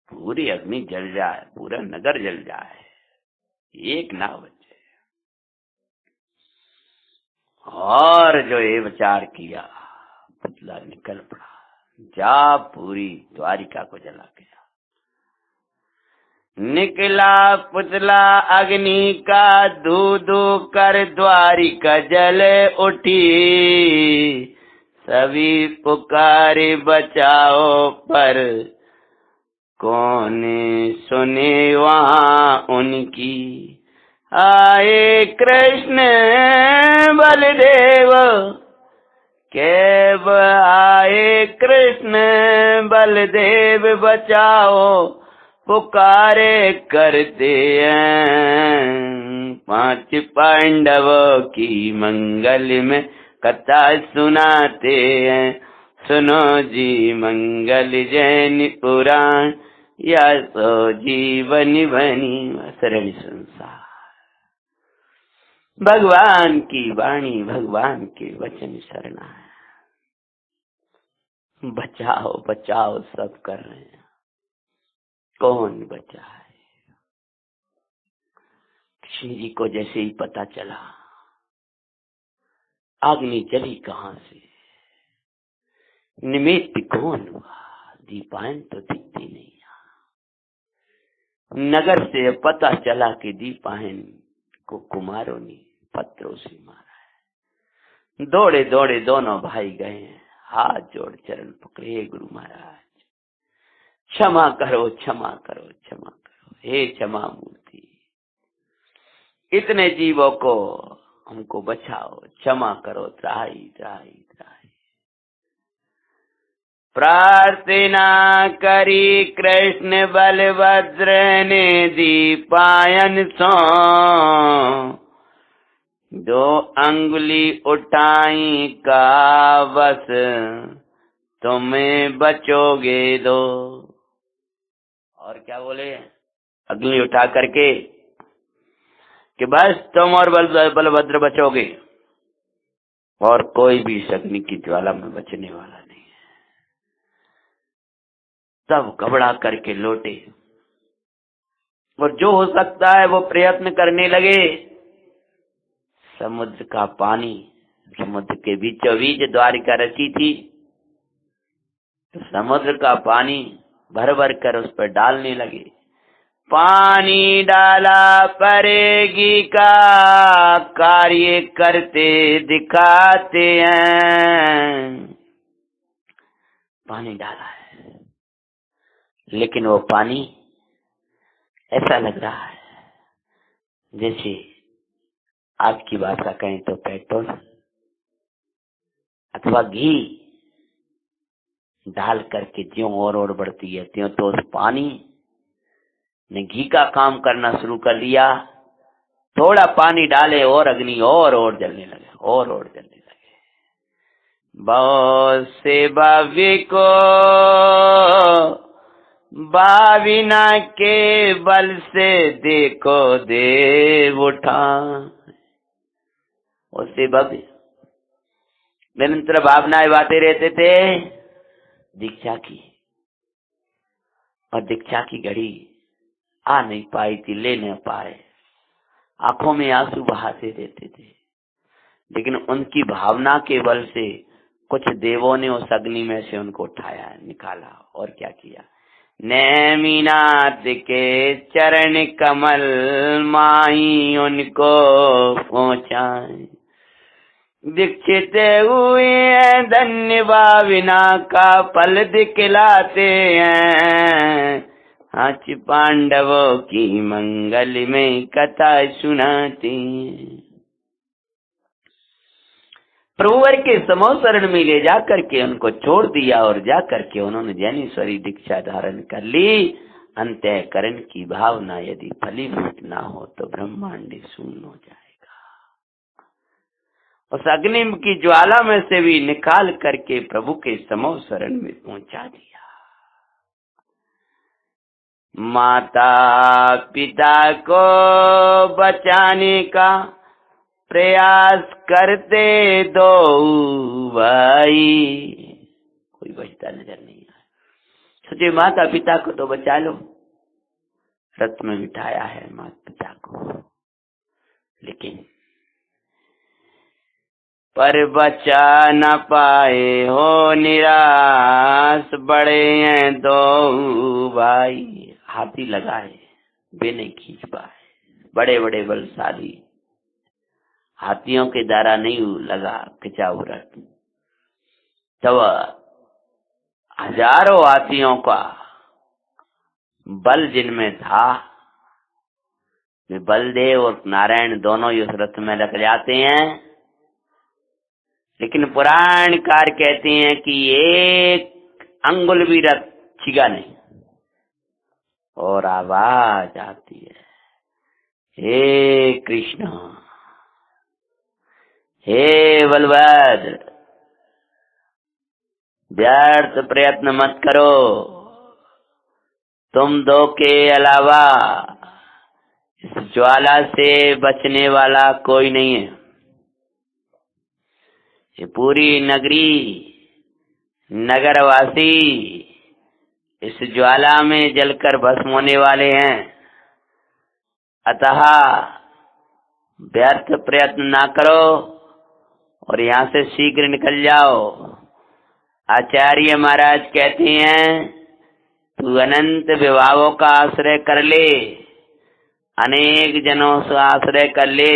पूरी अग्नि जल जाए, पूरा नगर जल जाए, एक ना बचे। और जो ये विचार किया, पुतला निकल पड़ा, जा पूरी द्वारिका को जला गया। निकला पुतला अग्नि का, धू धू कर द्वारिका जल उठी। सभी पुकारे बचाओ, पर कौन सुने वहाँ उनकी। आए कृष्ण बलदेव, केव आए कृष्ण बलदेव, बचाओ पुकारे करते हैं। 5 पांडवों की मंगल में कथा सुनाते हैं। सुनो जी मंगल जैन पुराण, या सो जीवन बनी सरल संसार। भगवान की वाणी, भगवान के वचन शरणा है। बचाओ बचाओ सब कर रहे हैं, कौन बचाए? कृष्ण जी को जैसे ही पता चला अग्नि जली कहां से, निमित्त कौन हुआ, दीपायन तो दिखती नहीं। नगर से पता चला कि दीपायन को कुमारों ने पत्थरों से मारा है। दौड़े दौड़े दोनों भाई गए, हाथ जोड़ चरण पकड़े, हे गुरु महाराज क्षमा करो क्षमा करो क्षमा करो, हे क्षमा मूर्ति, इतने जीवों को हमको बचाओ, क्षमा करो, त्राही त्राही त्राही। प्रार्थना करी कृष्ण बलभद्र ने दीपायन सो, दो अंगुली उठाई का बस तुम्हें बचोगे दो। और क्या बोले, अंगुली उठा करके कि बस तुम और बलभद्र बचोगे, और कोई भी इस अग्नि की ज्वाला में बचने वाला नहीं है। तब घबरा करके लौटे और जो हो सकता है वो प्रयत्न करने लगे। समुद्र का पानी, समुद्र के बीचों बीच द्वारिका रची थी, तो समुद्र का पानी भर भर कर उस पर डालने लगे। पानी डाला परेगी का कार्य करते दिखाते हैं। पानी डाला है, लेकिन वो पानी ऐसा लग रहा है जैसे आपकी भाषा कहें तो पेट्रोल अथवा घी डाल करके ज्यों और बढ़ती है, त्यों तो उस पानी ने घी का काम करना शुरू कर दिया। थोड़ा पानी डाले और अग्नि और जलने लगे, और जलने लगे। बहुत से भावी को भाविना के बल से देखो देव उठा। उससे भव्य निरंतर भावनाएं बातें रहते थे दीक्षा की, और दीक्षा की घड़ी आ नहीं पाई थी, ले नहीं पाए, आंखों में आंसू बहाते रहते थे। लेकिन उनकी भावना के बल से कुछ देवों ने उस अग्नि में से उनको उठाया, निकाला, और क्या किया, नैमिनाथ के चरण कमल माही उनको पहुंचाए। दीक्षित हुए धन्य भावना का फल दिखलाते हैं, आज पांडवों की मंगल में कथा सुनाती हैं। प्रभुवर के समूह शरण में ले जाकर के उनको छोड़ दिया, और जाकर के उन्होंने ज्ञानेश्वरी दीक्षा धारण कर ली। अंतःकरण की भावना यदि फलीभूत ना हो तो ब्रह्मांड शून्य हो जाएगा। उस अग्नि की ज्वाला में से भी निकाल करके प्रभु के समूह शरण में पहुंचा दिया। माता पिता को बचाने का प्रयास करते दो भाई, कोई बचता नजर नहीं आया। सोचे माता पिता को तो बचा लो, रथ में बिठाया है माता पिता को, लेकिन पर बचा न पाए हो निराश, बड़े हैं दो भाई। हाथी लगाए वे नहीं खींच पाए, बड़े बड़े बलशाली हाथियों के द्वारा नहीं लगा खिंचा रथ। तब हजारों हाथियों का बल जिनमें था, वे बलदेव और नारायण दोनों ही उस रथ में लग जाते हैं। लेकिन पुराणकार कहते हैं कि एक अंगुल भी रथ छिगा नहीं, और आवाज आती है, हे कृष्ण, हे बलभद्र, व्यर्थ प्रयत्न मत करो, तुम दो के अलावा इस ज्वाला से बचने वाला कोई नहीं है। ये पूरी नगरी, नगरवासी इस ज्वाला में जलकर भस्म होने वाले हैं। अतः व्यर्थ प्रयत्न ना करो और यहाँ से शीघ्र निकल जाओ। आचार्य महाराज कहते हैं, तू अनंत विभावों का आश्रय कर ले, अनेक जनों से आश्रय कर ले,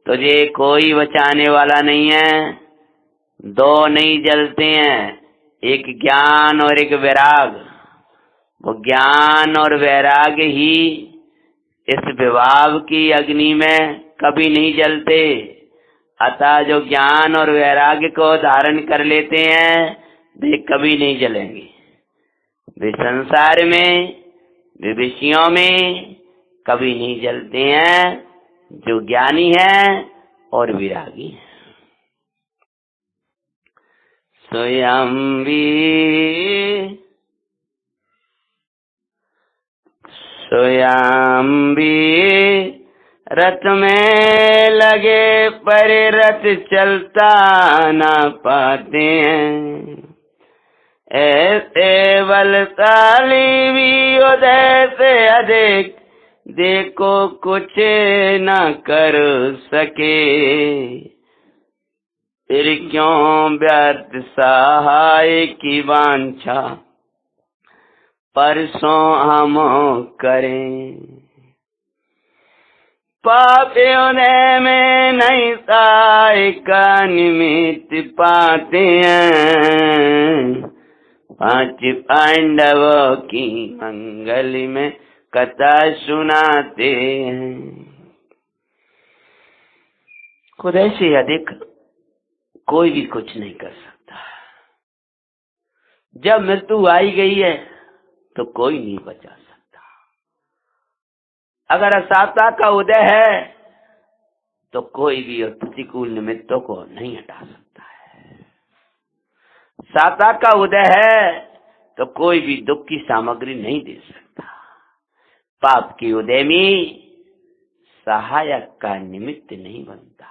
तुझे कोई बचाने वाला नहीं है। दो नहीं जलते हैं, एक ज्ञान और एक वैराग। वो ज्ञान और वैराग ही इस विभाव की अग्नि में कभी नहीं जलते। अतः जो ज्ञान और वैराग्य को धारण कर लेते हैं वे कभी नहीं जलेंगे। वे संसार में, वे विषयों में कभी नहीं जलते हैं, जो ज्ञानी है और विरागी है। स्वयं भी रथ में लगे पर रथ चलता ना पाते हैं। ऐसे बलशाली भी उदय से अधिक देखो कुछ न कर सके। फिर क्यों व्यर्थ सहाय की वांछा परसों हम करें। पापी उदय में नहीं सहाय का निमित्त पाते हैं। पांच पांडवों की मंगल में कथा सुनाते हैं। खुद से अधिक कोई भी कुछ नहीं कर सकता। जब मृत्यु आई गई है तो कोई नहीं बचा सकता। अगर असाता का उदय है तो कोई भी प्रतिकूल निमित्तों को नहीं हटा सकता है। साता का उदय है तो कोई भी दुख की सामग्री नहीं दे सकता। पाप की उदय में सहायक का निमित्त नहीं बनता।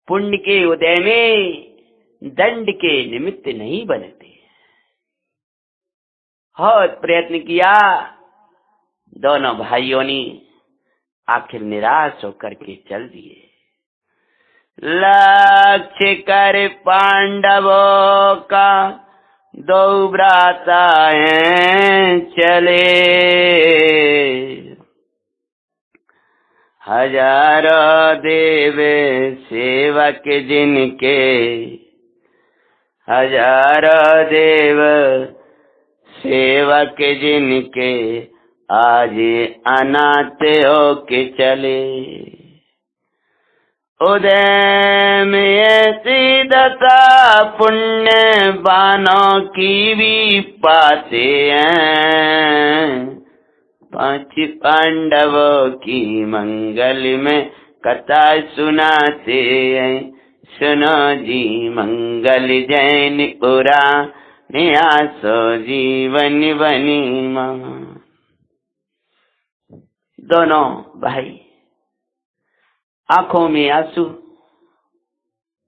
पुण्य के उदय में दंड के निमित्त नहीं बनते। बहुत प्रयत्न किया दोनों भाइयों ने, आखिर निराश होकर के चल दिए। लक्ष्य कर पांडवों का दो भ्राता हैं चले। हजारों देव सेवक जिनके, हजारों देव सेवक जिनके, आज अनाथ हो के चले। उदय में ऐसी दशा पुण्य बानों की भी पाते हैं। पांच पांडवों की मंगल में कथा सुनाते हैं। सुनो जी मंगल जैन पुराण आसो जीवन बनी मां। दोनों भाई आंखों में आंसू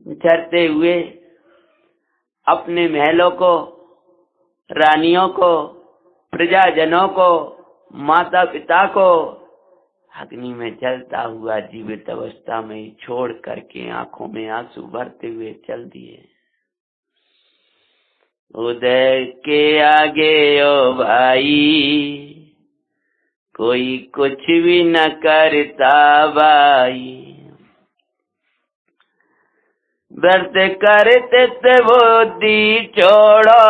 झरते हुए अपने महलों को, रानियों को, प्रजाजनों को, माता पिता को अग्नि में जलता हुआ जीवित अवस्था में ही छोड़ करके आंखों में आंसू भरते हुए चल दिए। उदय के आगे ओ भाई कोई कुछ भी न करता भाई। व्रत करते थे बुद्धि छोड़ो,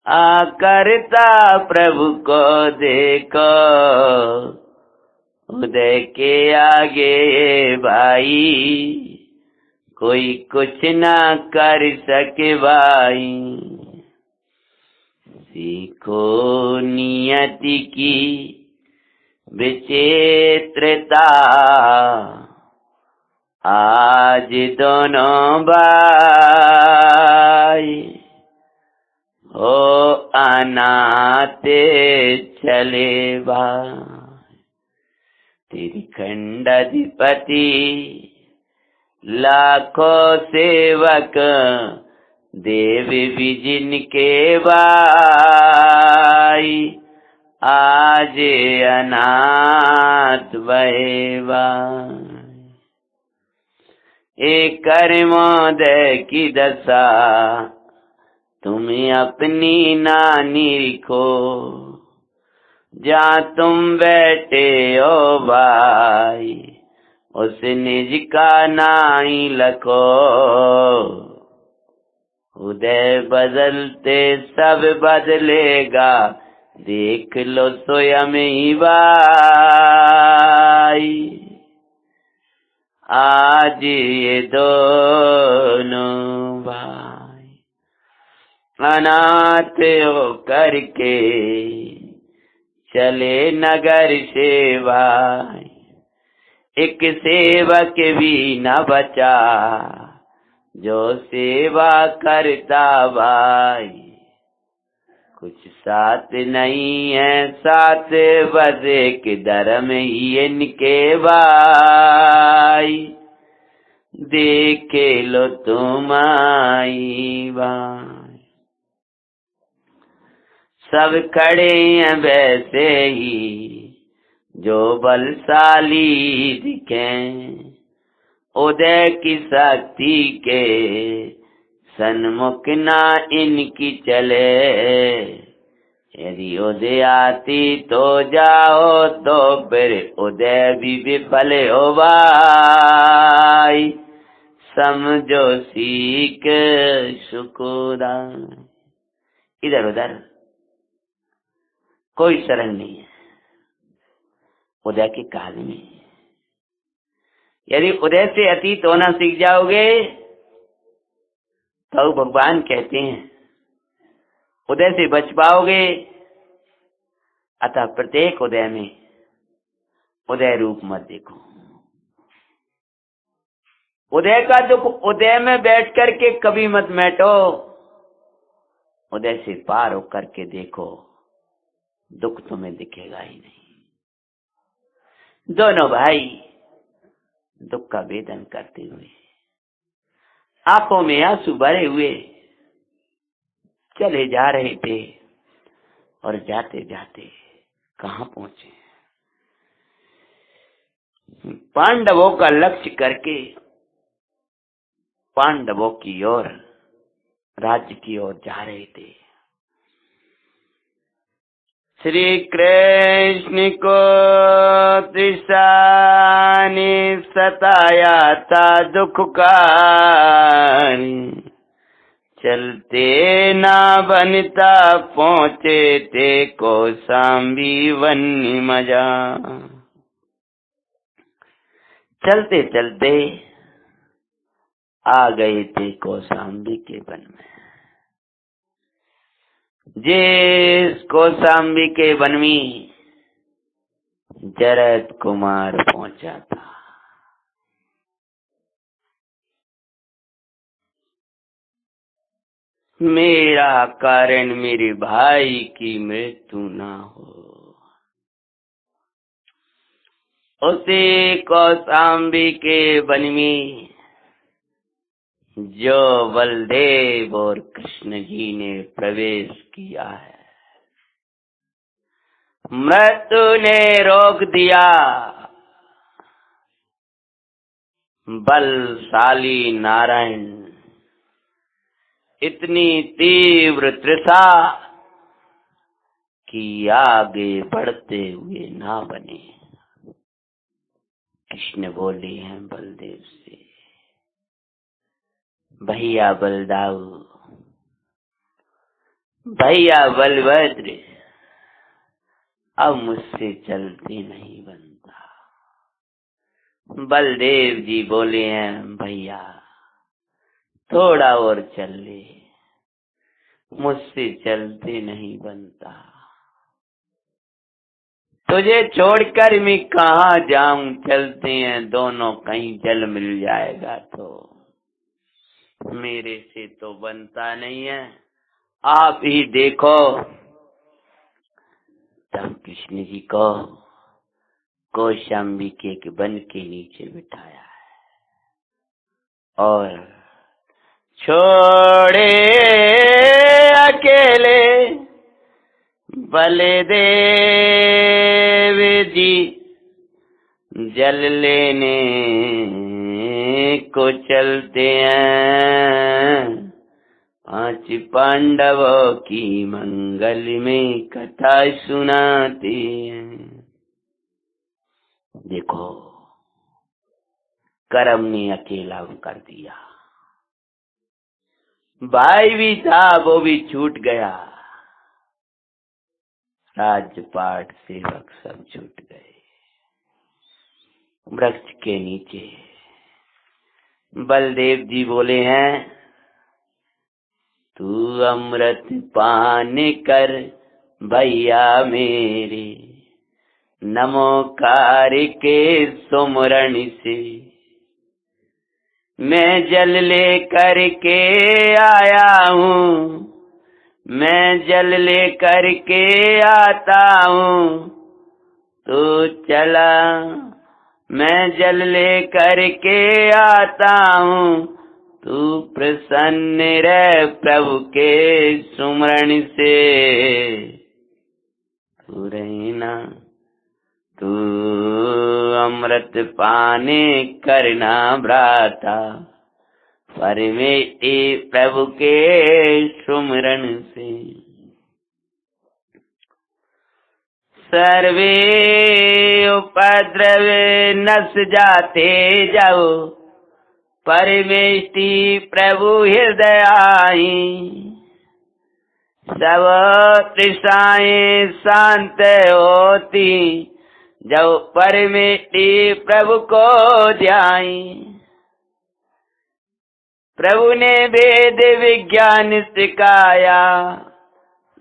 आ करता प्रभु को देखो। उदय के आगे भाई कोई कुछ ना कर सके भाई। सीखो नियति की विचित्रता, आज दोनों भाई हो अनाथ चले बा। त्रिखंड अधिपति लाखों सेवक देव विजिन के भाई आज अनाथ भैवा एक कर्मोदय की दशा तुम्हें अपनी नानी लिखो जहाँ तुम बैठे हो भाई उस निज का नाई लखो उदय बदलते सब बदलेगा देख लो स्वयं ही भाई आज ये दोनों भाई अनाथ हो करके चले नगर से भाई एक सेवक भी न बचा जो सेवा करता भाई कुछ साथ नहीं है साथ बस एक धर्म ही इनके भाई देखे लो तुम आई भाई सब खड़े हैं वैसे ही जो बलशाली दिखें उदय की शक्ति के सन्मुख ना इनकी चले यदि उदय आती तो जाओ तो फिर उदय भी विफल हो भाई समझो सीख सुखुदा इधर उधर कोई शरण नहीं है उदय के काल में यदि उदय से अतीत होना सीख जाओगे तो भगवान कहते हैं उदय से बच पाओगे अतः प्रत्येक उदय में उदय रूप मत देखो उदय का दुख उदय में बैठ करके कभी मत मैटो उदय से पार होकर के देखो दुख तुम्हें दिखेगा ही नहीं दोनों भाई दुख का वेदन करते हुए आंखों में आंसू भरे हुए चले जा रहे थे और जाते जाते कहाँ पहुंचे पांडवों का लक्ष्य करके पांडवों की ओर राज्य की ओर जा रहे थे श्री कृष्ण को तृषा ने सताया था दुख का चलते ना बनता पहुँचे थे कौशाम्बी वन मजा चलते चलते आ गए थे कौशाम्बी के वन में जिस कौशाम्बी के वन में जरद कुमार पहुंचा था मेरा कारण मेरे भाई की मृत्यु ना हो उसे कौशाम्बी के वन में जो बलदेव और कृष्ण जी ने प्रवेश किया है मृत्यु ने रोक दिया बलशाली नारायण इतनी तीव्र तृषा कि आगे बढ़ते हुए ना बने कृष्ण बोले हैं बलदेव से भैया बलदाऊ भैया बलभद्र अब मुझसे चलते नहीं बनता बलदेव जी बोले हैं भैया थोड़ा और चल ले मुझसे चलते नहीं बनता तुझे छोड़कर मैं कहाँ जाऊं चलते हैं दोनों कहीं जल मिल जाएगा तो मेरे से तो बनता नहीं है आप ही देखो तब कृष्ण जी को कौशाम्बी के एक वन के नीचे बिठाया है और छोड़े अकेले बलदेव जी जल लेने को चलते हैं। 5 पांडवों की मंगल में कथा सुनाते हैं। देखो, कर्म ने अकेला कर दिया। भाई भी था, वो भी छूट गया। राजपाट सेवक सब छूट गए। वृक्ष के नीचे बलदेव जी बोले हैं, तू अमृत पान कर भैया मेरे, नमोकार के सुमरण से मैं जल ले करके आया हूँ, मैं जल ले करके आता हूँ, तू चला मैं जल ले करके आता हूँ, तू प्रसन्न रह प्रभु के सुमरण से, तू रहना तू अमृत पाने करना भ्राता, परमेष्टि प्रभु के सुमरण से। सर्वे उपद्रव नस जाते जाओ, परमेष्टि प्रभु हृदय आई, सब तृषाएं शांत होती, जब परमेष्टि प्रभु को ध्याई। प्रभु ने वेद विज्ञान सिखाया,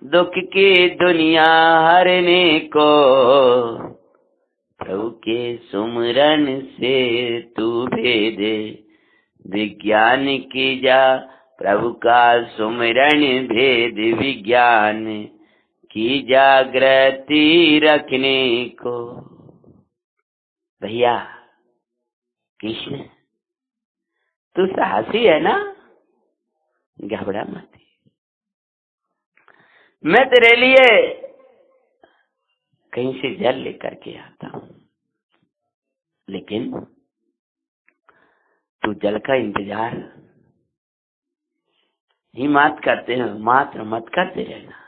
दुख की दुनिया हरने को, प्रभु के सुमरन से तू वेद विज्ञान की जा, प्रभु का सुमरण भेद विज्ञान की जागृति रखने को। भैया कृष्ण, तू साहसी है ना, घबरा मत। मैं तेरे लिए कहीं से जल लेकर के आता हूँ, लेकिन तू जल का इंतजार ही मत करते रहना।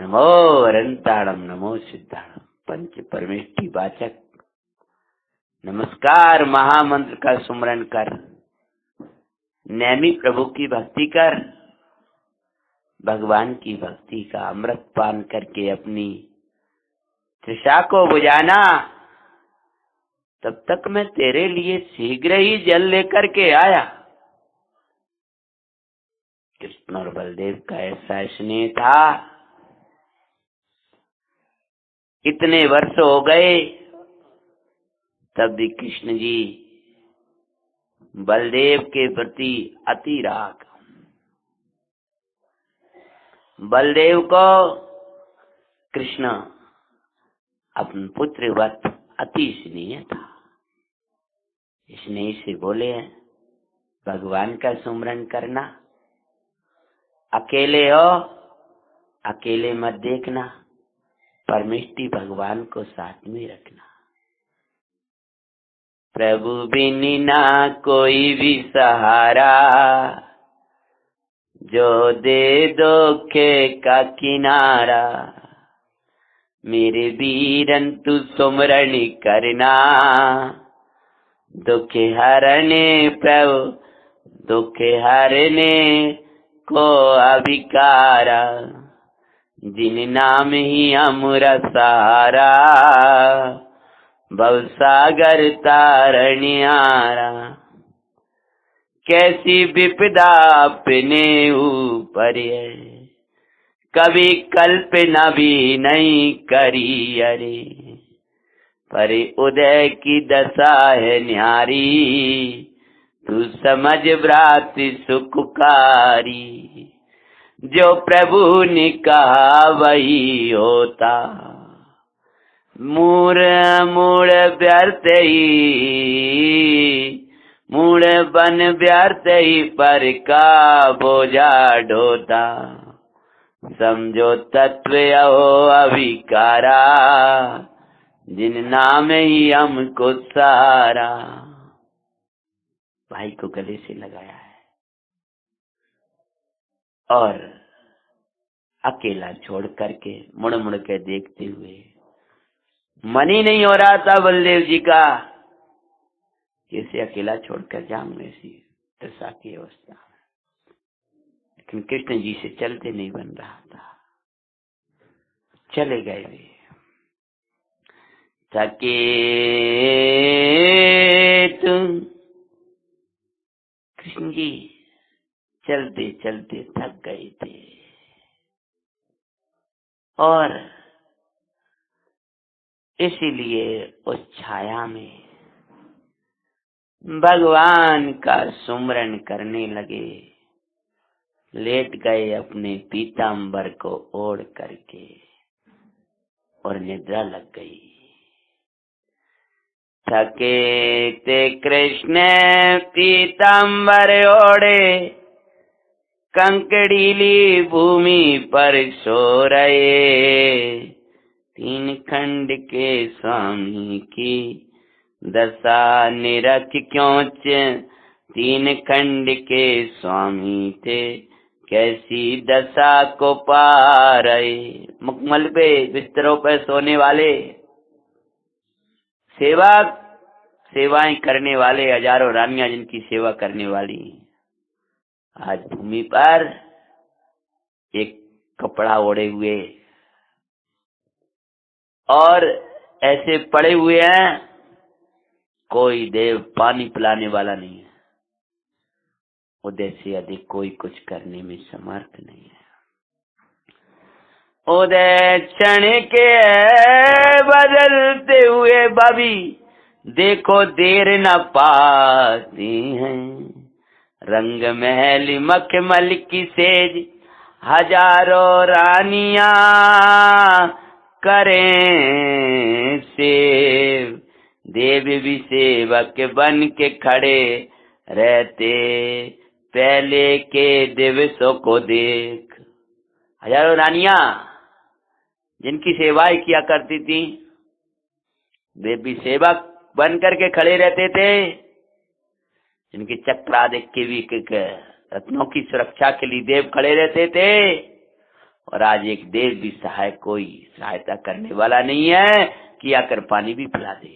नमो अरंताड़म नमो सिद्धाड़म पंच परमेष्टि वाचक। नमस्कार महामंत्र का सुमरन कर, नैमी प्रभु की भक्ति कर, भगवान की भक्ति का अमृत पान करके अपनी तृषा को बुझाना। तब तक मैं तेरे लिए शीघ्र ही जल लेकर के आया। कृष्ण और बलदेव का ऐसा स्नेह था। इतने वर्ष हो गए, तब भी कृष्ण जी बलदेव के प्रति अति राग। बलदेव को कृष्ण अपने पुत्र वत अति स्नेह था। स्नेह से बोले हैं, भगवान का सुमरन करना, अकेले हो अकेले मत देखना, परमेष्टि भगवान को साथ में रखना। प्रभु बिन ना कोई भी सहारा, जो दे धोखे का किनारा, मेरे वीरन तू सुमरण करना, दुख हरने प्रभु दुख हरने को अभिकारा, जिन नाम ही अमर सहारा, भवसागर तारणियारा। कैसी विपदा अपने ऊपर है, कभी कल्पना भी नहीं करी अरे, पर उदय की दशा है न्यारी, तू समझ व्रात सुखकारी। जो प्रभु ने कहा वही होता, मूड़ मूड़ व्यर्थ ही, मूड़ बन व्यर्थ ही, पर का बोझा ढोता। समझो तत्व हो अभिकारा, जिन नाम ही हमको सारा। भाई को गले से लगाया है और अकेला छोड़ करके मुड़ मुड़ के देखते हुए, मन ही नहीं हो रहा था बलदेव जी का कैसे अकेला छोड़कर जाऊं ऐसी दशा की अवस्था में। लेकिन कृष्ण जी से चलते नहीं बन रहा था, चले गए वे। थके तुम कृष्ण जी चलते चलते थक गए थे और इसीलिए उस छाया में भगवान का सुमरन करने लगे। लेट गए अपने पीतांबर को ओढ़ करके और निद्रा लग गई। थके ते कृष्ण पीतांबर ओढ़े, कंकड़ीली भूमि पर सो रहे। तीन खंड के स्वामी की दशा निरख क्यों तीन खंड के स्वामी थे, कैसी दशा को पा रहे। मुकमल पे बिस्तरों पर सोने वाले, सेवाएं करने वाले हजारों रानियां जिनकी सेवा करने वाली, आज भूमि पर एक कपड़ा ओढ़े हुए और ऐसे पड़े हुए हैं, कोई देव पानी पिलाने वाला नहीं है। उदय से अधिक कोई कुछ करने में समर्थ नहीं है। उदय क्षण के बदलते हुए भाभी देखो देर न पाती हैं। रंग महल मखमल की सेज हजारों रानियां करें सेव। देव भी सेवक बन के खड़े रहते पहले के दिवसों को देख। हजारों रानियां जिनकी सेवाएं किया करती थी, देव भी सेवक बन करके खड़े रहते थे। जिनके चक्र आदि के भी रत्नों की सुरक्षा के लिए देव खड़े रहते थे, और आज एक देव भी कोई सहायता करने वाला नहीं है कि आकर पानी भी पिला दे।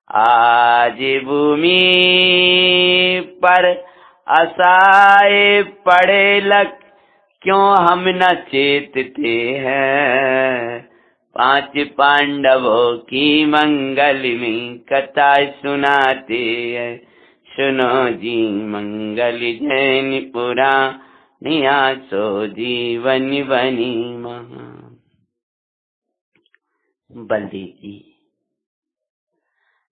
आज भूमि पर असहाय पड़े लग, क्यों हम न चेतते हैं। पांच पांडवों की मंगल में कथा सुनाते हैं। सुनो जी मंगल जैन पुरानिया, सो जीवन बनी महा। बलदेव जी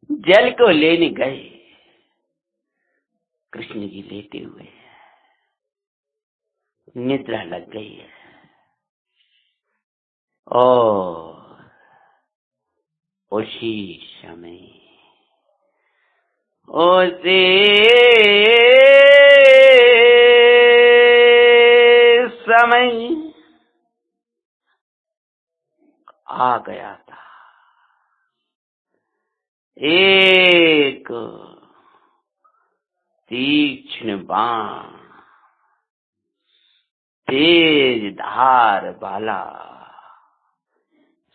जल को लेने गए, कृष्ण जी लेटे हुए हैं, निद्रा लग गई है। और उसी समय आ गया था एक तीक्ष्ण बाण, तेज धार वाला,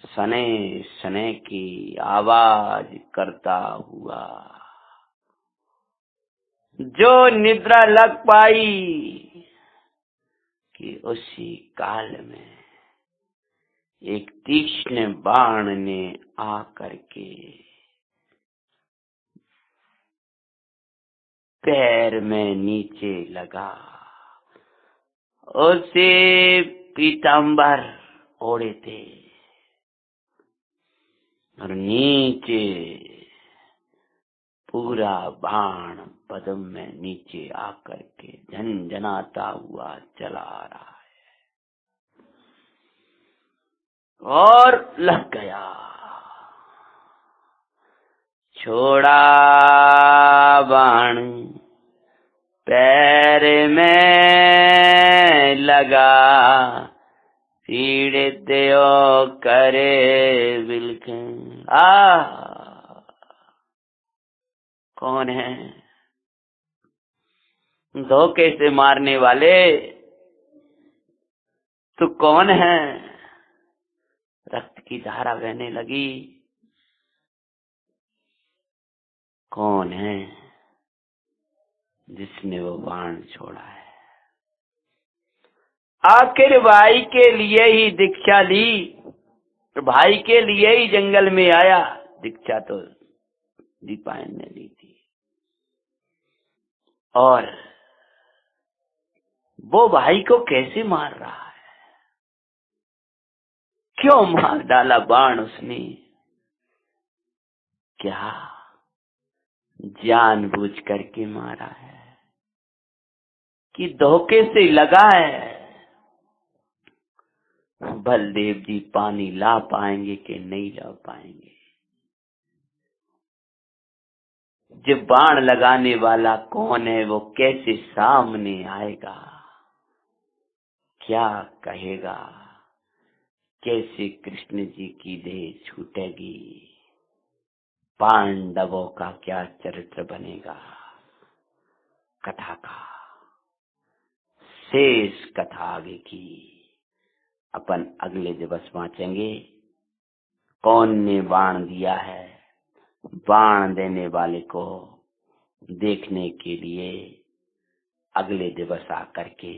सने सने की आवाज करता हुआ। जो निद्रा लग पाई कि उसी काल में एक तीक्ष्ण बाण ने आकर के पैर में नीचे लगा। उसे पीतांबर ओढ़े थे और नीचे पूरा बाण पदम में नीचे आकर के झनझनाता हुआ चला आ रहा है। और लग गया। छोड़ा बाण पैर में लगा, पीड़ित ओ करे बिलखन। कौन है? धोखे से मारने वाले तू कौन है? रक्त की धारा बहने लगी। कौन है जिसने वो बाण छोड़ा है? आखिर भाई के लिए ही दीक्षा ली, भाई के लिए ही जंगल में आया। दीक्षा तो दीपायन ने ली थी, और वो भाई को कैसे मार रहा है? क्यों मार डाला बाण उसने? क्या जानबूझ करके मारा है कि धोखे से लगा है? बलदेव जी पानी ला पाएंगे कि नहीं ला पाएंगे? जब बाण लगाने वाला कौन है, वो कैसे सामने आएगा? क्या कहेगा? कैसे कृष्ण जी की देह छूटेगी? पांडवों का क्या चरित्र बनेगा? कथा का शेष कथा आगे की अपन अगले दिवस वांचेंगे। कौन ने बाण दिया है? बाण देने वाले को देखने के लिए अगले दिवस आकर के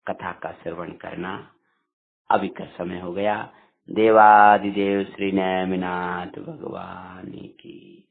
कथा का श्रवण करना। अभी का समय हो गया। देवादिदेव श्री नेमिनाथ भगवान की